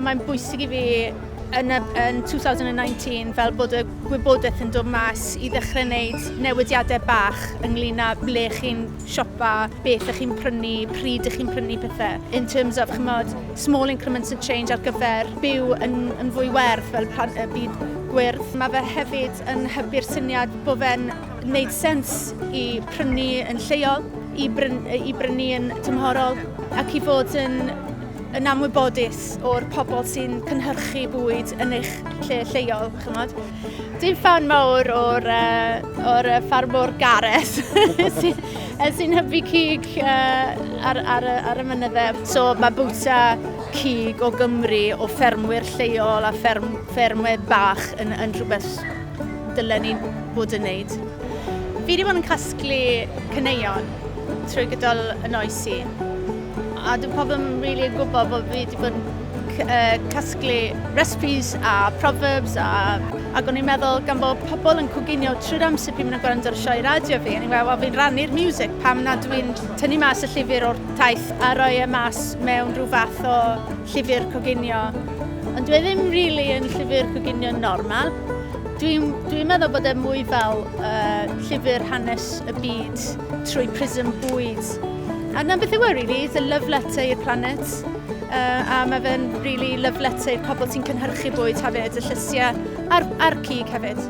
mae'n bwysig I fi yn 2019 fel bod y gwybodaeth yn dod mas I ddechrau wneud newidiadau bach ynglyn â ble chi'n siopa, beth ych chi'n prynu, pryd ych chi'n prynu pethau. In terms of, chymod, small increments of change ar gyfer byw yn fwy werth fel y byd gwyrdd. Mae fe hefyd yn hybu'r syniad bod fe'n wneud sens I prynu yn lleol, I brynu yn tymhorol, ac I fod yn amwybodus o'r pobl sy'n cynhyrchu bwyd yn eich lle lleol, chymod. Dwi'n fan mawr o'r ffarmwr Gareth sy'n hybu cig ar y mynyddau. So mae bwyta cig o Gymru, o ffermwyr lleol a ffermwyr bach yn rhywbeth dylen ni bod yn neud. Fi wedi bod yn casglu caneuon trwy gydol yn oesi. A dwi'n pobl yn really gwybod bod fi wedi bod yn casglu recipes a proverbs ac o'n i'n meddwl gan bod pobl yn coginio trwy'r amser fi'n mynd yn gwrando ar y sioe radio fi. O'n i'n meddwl, fi'n rannu'r music pam na dwi'n tynnu mas y llyfr o'r taith a roi e mas mewn rhyw fath o llyfr coginio. Ond dwi ddim really yn llyfr coginio normal. Dwi'n meddwl bod e mwy fel llyfr hanes y byd trwy prism bwyd. A na beth yw e, really, it's a love letter i'r planet. A mae fe'n really love letter i'r pobl sy'n cynhyrchu bwyd hefyd, y llysiau a'r cig hefyd.